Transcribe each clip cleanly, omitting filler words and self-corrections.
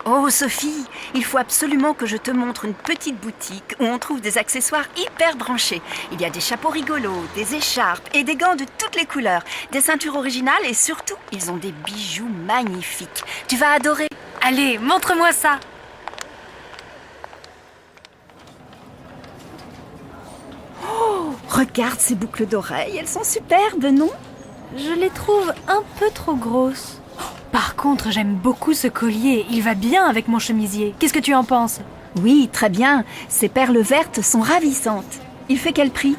Oh Sophie, il faut absolument que je te montre une petite boutique où on trouve des accessoires hyper branchés. Il y a des chapeaux rigolos, des écharpes et des gants de toutes les couleurs, des ceintures originales et surtout, ils ont des bijoux magnifiques. Tu vas adorer. Allez, montre-moi ça. Oh, regarde ces boucles d'oreilles, elles sont superbes, non? Je les trouve un peu trop grosses. Par contre, j'aime beaucoup ce collier. Il va bien avec mon chemisier. Qu'est-ce que tu en penses? Oui, très bien. Ces perles vertes sont ravissantes. Il fait quel prix?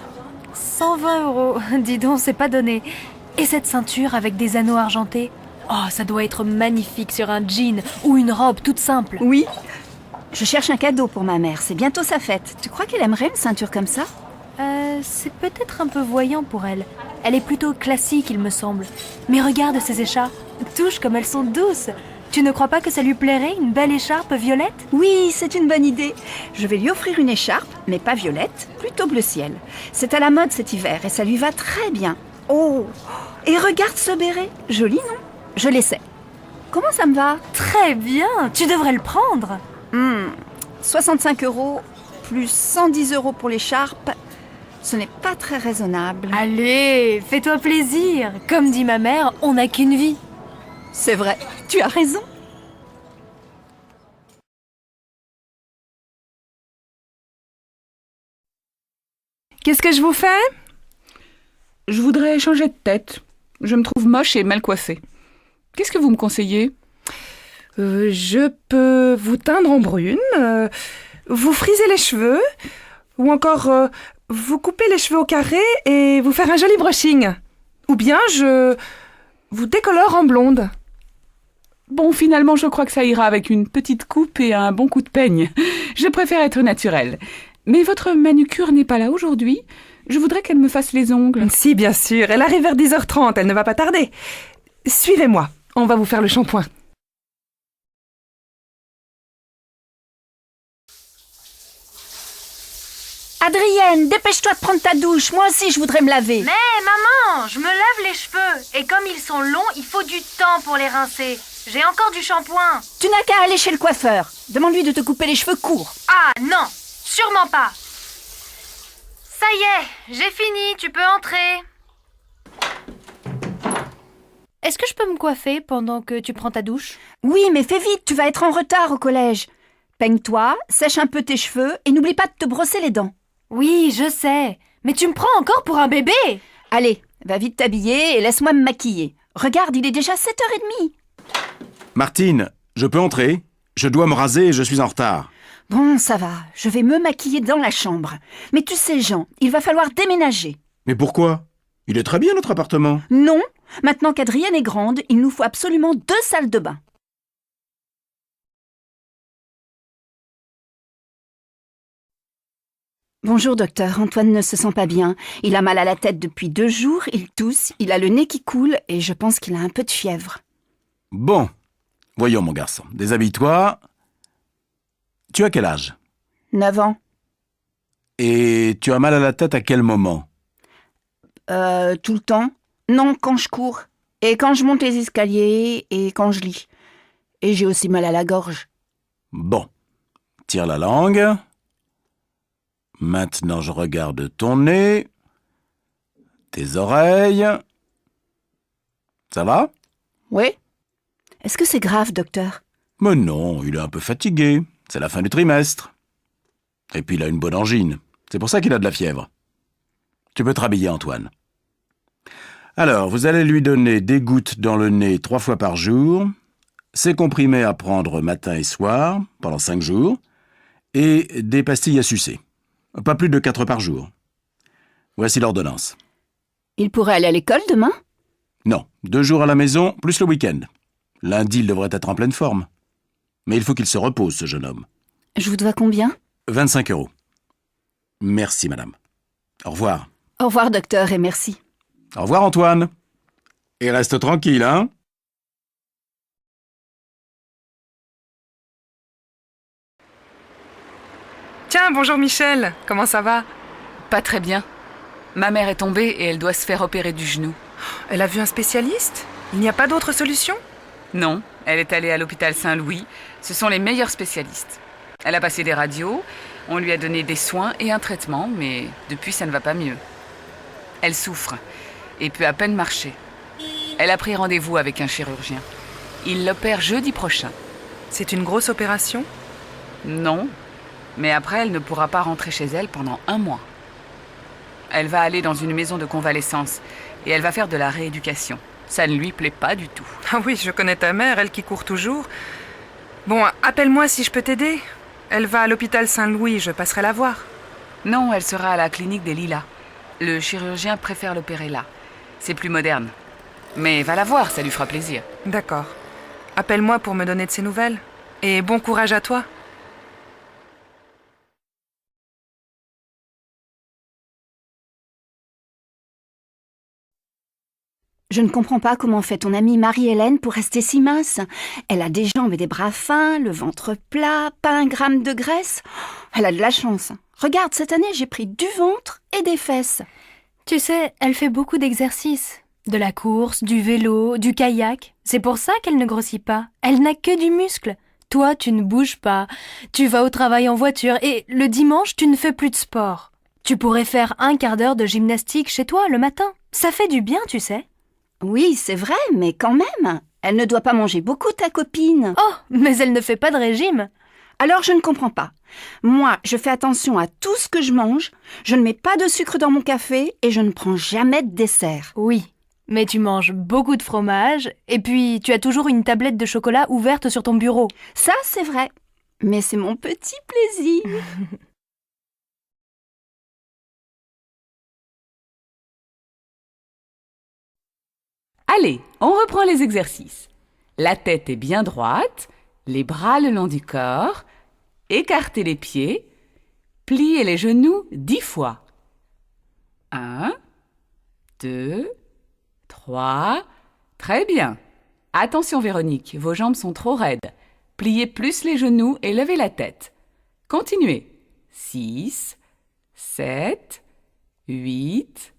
120 €. Dis donc, c'est pas donné. Et cette ceinture avec des anneaux argentés? Oh, ça doit être magnifique sur un jean ou une robe toute simple. Oui. Je cherche un cadeau pour ma mère. C'est bientôt sa fête. Tu crois qu'elle aimerait une ceinture comme ça? C'est peut-être un peu voyant pour elle. Elle est plutôt classique, il me semble. Mais regarde ces écharpes. Touche comme elles sont douces. Tu ne crois pas que ça lui plairait, une belle écharpe violette? Oui, c'est une bonne idée. Je vais lui offrir une écharpe, mais pas violette, plutôt bleu ciel. C'est à la mode cet hiver et ça lui va très bien. Oh, et regarde ce béret. Joli, non? Je l'essaie. Comment ça me va? Très bien, tu devrais le prendre. 65 € plus 110 € pour l'écharpe. Ce n'est pas très raisonnable. Allez, fais-toi plaisir. Comme dit ma mère, on n'a qu'une vie. C'est vrai, tu as raison. Qu'est-ce que je vous fais? Je voudrais changer de tête. Je me trouve moche et mal coiffée. Qu'est-ce que vous me conseillez? Je peux vous teindre en brune, vous friser les cheveux, ou encore vous couper les cheveux au carré et vous faire un joli brushing. Ou bien je vous décolore en blonde. Bon, finalement, je crois que ça ira avec une petite coupe et un bon coup de peigne. Je préfère être naturelle. Mais votre manucure n'est pas là aujourd'hui. Je voudrais qu'elle me fasse les ongles. Si, bien sûr. Elle arrive vers 10h30. Elle ne va pas tarder. Suivez-moi. On va vous faire le shampoing. Adrienne, dépêche-toi de prendre ta douche. Moi aussi, je voudrais me laver. Mais maman, je me lave les cheveux. Et comme ils sont longs, il faut du temps pour les rincer. J'ai encore du shampoing. Tu n'as qu'à aller chez le coiffeur. Demande-lui de te couper les cheveux courts. Ah non, sûrement pas. Ça y est, j'ai fini, tu peux entrer. Est-ce que je peux me coiffer pendant que tu prends ta douche? Oui, mais fais vite, tu vas être en retard au collège. Peigne-toi, sèche un peu tes cheveux et n'oublie pas de te brosser les dents. Oui, je sais. Mais tu me prends encore pour un bébé? Allez, va vite t'habiller et laisse-moi me maquiller. Regarde, il est déjà 7h30. Martine, je peux entrer? Je dois me raser et je suis en retard. Bon, ça va, je vais me maquiller dans la chambre. Mais tu sais, Jean, il va falloir déménager. Mais pourquoi? Il est très bien notre appartement. Non, maintenant qu'Adrienne est grande, il nous faut absolument 2 salles de bain. Bonjour docteur, Antoine ne se sent pas bien. Il a mal à la tête depuis 2 jours, il tousse, il a le nez qui coule et je pense qu'il a un peu de fièvre. Bon, voyons mon garçon, déshabille-toi. Tu as quel âge? 9 ans. Et tu as mal à la tête à quel moment? Tout le temps? Non, quand je cours. Et quand je monte les escaliers et quand je lis. Et j'ai aussi mal à la gorge. Bon, tire la langue. Maintenant, je regarde ton nez, tes oreilles. Ça va? Oui. Est-ce que c'est grave, docteur? Mais non, il est un peu fatigué. C'est la fin du trimestre. Et puis il a une bonne angine. C'est pour ça qu'il a de la fièvre. Tu peux te rhabiller, Antoine. Alors, vous allez lui donner des gouttes dans le nez 3 fois par jour, ces comprimés à prendre matin et soir, pendant 5 jours, et des pastilles à sucer. Pas plus de 4 par jour. Voici l'ordonnance. Il pourrait aller à l'école demain? Non, 2 jours à la maison, plus le week-end. Lundi, il devrait être en pleine forme. Mais il faut qu'il se repose, ce jeune homme. Je vous dois combien? 25 €. Merci, madame. Au revoir. Au revoir, docteur, et merci. Au revoir, Antoine. Et reste tranquille, hein? Tiens, bonjour Michel. Comment ça va? Pas très bien. Ma mère est tombée et elle doit se faire opérer du genou. Elle a vu un spécialiste? Il n'y a pas d'autre solution? Non, elle est allée à l'hôpital Saint-Louis. Ce sont les meilleurs spécialistes. Elle a passé des radios, on lui a donné des soins et un traitement, mais depuis ça ne va pas mieux. Elle souffre et peut à peine marcher. Elle a pris rendez-vous avec un chirurgien. Il l'opère jeudi prochain. C'est une grosse opération? Non, mais après elle ne pourra pas rentrer chez elle pendant 1 mois. Elle va aller dans une maison de convalescence et elle va faire de la rééducation. Ça ne lui plaît pas du tout. Ah oui, je connais ta mère, elle qui court toujours. Bon, appelle-moi si je peux t'aider. Elle va à l'hôpital Saint-Louis, je passerai la voir. Non, elle sera à la clinique des Lilas. Le chirurgien préfère l'opérer là. C'est plus moderne. Mais va la voir, ça lui fera plaisir. D'accord. Appelle-moi pour me donner de ses nouvelles. Et bon courage à toi. Je ne comprends pas comment fait ton amie Marie-Hélène pour rester si mince. Elle a des jambes et des bras fins, le ventre plat, pas 1 gramme de graisse. Elle a de la chance. Regarde, cette année, j'ai pris du ventre et des fesses. Tu sais, elle fait beaucoup d'exercices. De la course, du vélo, du kayak. C'est pour ça qu'elle ne grossit pas. Elle n'a que du muscle. Toi, tu ne bouges pas. Tu vas au travail en voiture et le dimanche, tu ne fais plus de sport. Tu pourrais faire 1/4 d'heure de gymnastique chez toi le matin. Ça fait du bien, tu sais. Oui, c'est vrai, mais quand même. Elle ne doit pas manger beaucoup, ta copine. Oh, mais elle ne fait pas de régime. Alors je ne comprends pas. Moi, je fais attention à tout ce que je mange, je ne mets pas de sucre dans mon café et je ne prends jamais de dessert. Oui, mais tu manges beaucoup de fromage et puis tu as toujours une tablette de chocolat ouverte sur ton bureau. Ça, c'est vrai. Mais c'est mon petit plaisir. Allez, on reprend les exercices. La tête est bien droite, les bras le long du corps, écartez les pieds, pliez les genoux 10 fois. 1, 2, 3, très bien. Attention Véronique, vos jambes sont trop raides. Pliez plus les genoux et levez la tête. Continuez. 6, 7, 8,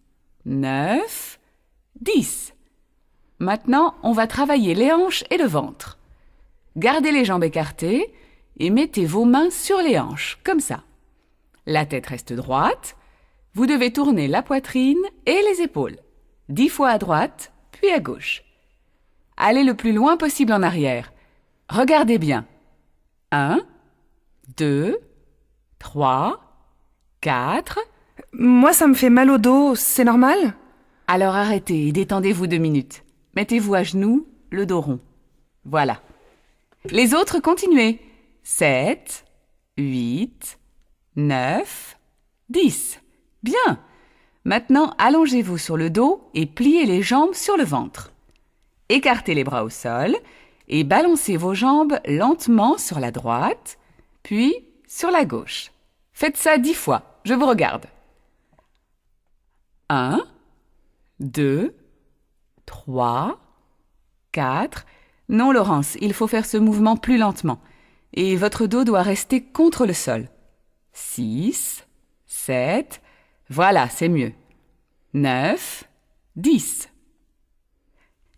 9, 10. Maintenant, on va travailler les hanches et le ventre. Gardez les jambes écartées et mettez vos mains sur les hanches, comme ça. La tête reste droite. Vous devez tourner la poitrine et les épaules. 10 fois à droite, puis à gauche. Allez le plus loin possible en arrière. Regardez bien. 1, 2, 3, 4. Moi, ça me fait mal au dos, c'est normal? Alors arrêtez et détendez-vous 2 minutes. Mettez-vous à genoux, le dos rond. Voilà. Les autres, continuez. 7, 8, 9, 10. Bien. Maintenant, allongez-vous sur le dos et pliez les jambes sur le ventre. Écartez les bras au sol et balancez vos jambes lentement sur la droite, puis sur la gauche. Faites ça 10 fois. Je vous regarde. 1, 2, 3, 4. Non, Laurence, il faut faire ce mouvement plus lentement. Et votre dos doit rester contre le sol. 6, 7. Voilà, c'est mieux. 9, 10.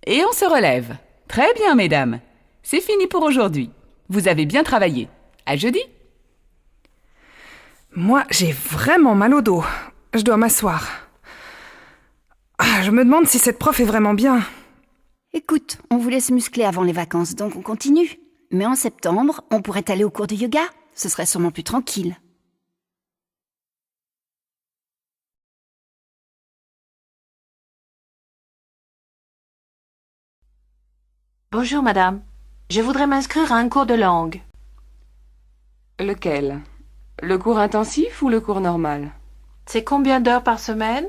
Et on se relève. Très bien, mesdames. C'est fini pour aujourd'hui. Vous avez bien travaillé. À jeudi. Moi, j'ai vraiment mal au dos. Je dois m'asseoir. Ah, je me demande si cette prof est vraiment bien. Écoute, on voulait se muscler avant les vacances, donc on continue. Mais en septembre, on pourrait aller au cours de yoga. Ce serait sûrement plus tranquille. Bonjour madame, je voudrais m'inscrire à un cours de langue. Lequel? Le cours intensif ou le cours normal? C'est combien d'heures par semaine?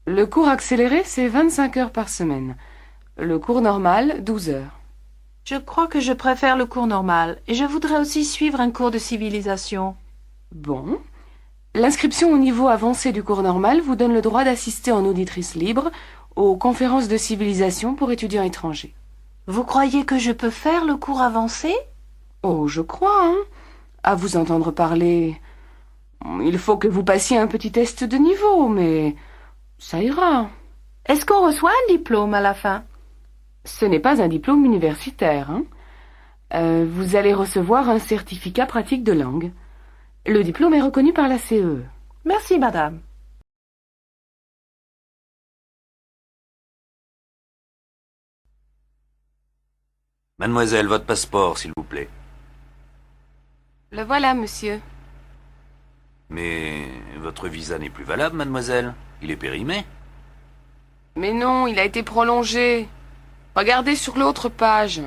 Le cours accéléré, c'est 25 heures par semaine. Le cours normal, 12 heures. Je crois que je préfère le cours normal et je voudrais aussi suivre un cours de civilisation. Bon. L'inscription au niveau avancé du cours normal vous donne le droit d'assister en auditrice libre aux conférences de civilisation pour étudiants étrangers. Vous croyez que je peux faire le cours avancé? Oh, je crois, hein. À vous entendre parler, il faut que vous passiez un petit test de niveau, mais ça ira. Est-ce qu'on reçoit un diplôme à la fin? Ce n'est pas un diplôme universitaire, hein. Vous allez recevoir un certificat pratique de langue. Le diplôme est reconnu par la CE. Merci, madame. Mademoiselle, votre passeport, s'il vous plaît. Le voilà, monsieur. Mais votre visa n'est plus valable, mademoiselle. Il est périmé. Mais non, il a été prolongé. Regardez sur l'autre page.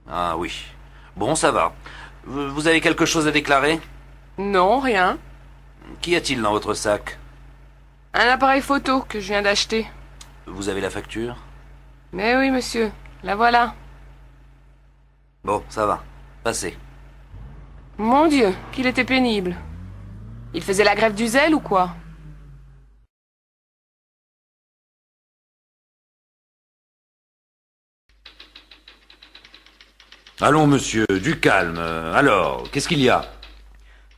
Ah oui. Bon, ça va. Vous avez quelque chose à déclarer? Non, rien. Qu'y a-t-il dans votre sac? Un appareil photo que je viens d'acheter. Vous avez la facture? Mais oui, monsieur. La voilà. Bon, ça va. Passez. Mon Dieu, qu'il était pénible. Il faisait la grève du zèle ou quoi? Allons, monsieur, du calme. Alors, qu'est-ce qu'il y a?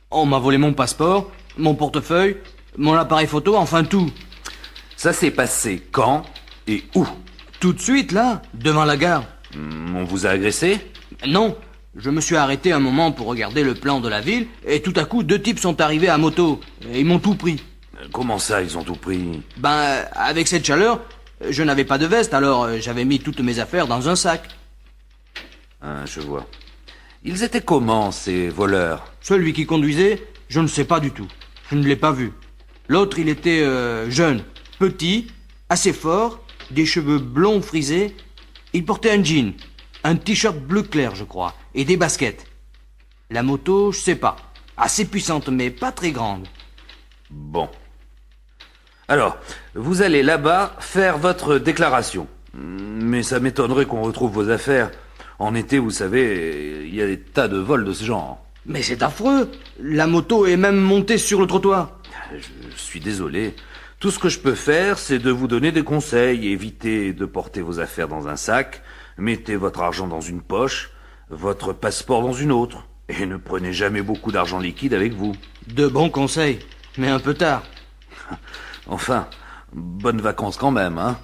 On m'a volé mon passeport, mon portefeuille, mon appareil photo, enfin tout. Ça s'est passé quand et où? Tout de suite, là, devant la gare. On vous a agressé? Non, je me suis arrêté un moment pour regarder le plan de la ville, et tout à coup, 2 types sont arrivés à moto, et ils m'ont tout pris. Comment ça, ils ont tout pris? Ben, avec cette chaleur, je n'avais pas de veste, alors j'avais mis toutes mes affaires dans un sac. Ah, je vois. Ils étaient comment, ces voleurs? Celui qui conduisait, je ne sais pas du tout. Je ne l'ai pas vu. L'autre, il était jeune, petit, assez fort, des cheveux blonds frisés. Il portait un jean, un t-shirt bleu clair, je crois, et des baskets. La moto, je sais pas. Assez puissante, mais pas très grande. Bon. Alors, vous allez là-bas faire votre déclaration. Mais ça m'étonnerait qu'on retrouve vos affaires. En été, vous savez, il y a des tas de vols de ce genre. Mais c'est affreux. La moto est même montée sur le trottoir. Je suis désolé. Tout ce que je peux faire, c'est de vous donner des conseils. Évitez de porter vos affaires dans un sac. Mettez votre argent dans une poche, votre passeport dans une autre. Et ne prenez jamais beaucoup d'argent liquide avec vous. De bons conseils, mais un peu tard. Enfin, bonnes vacances quand même, hein.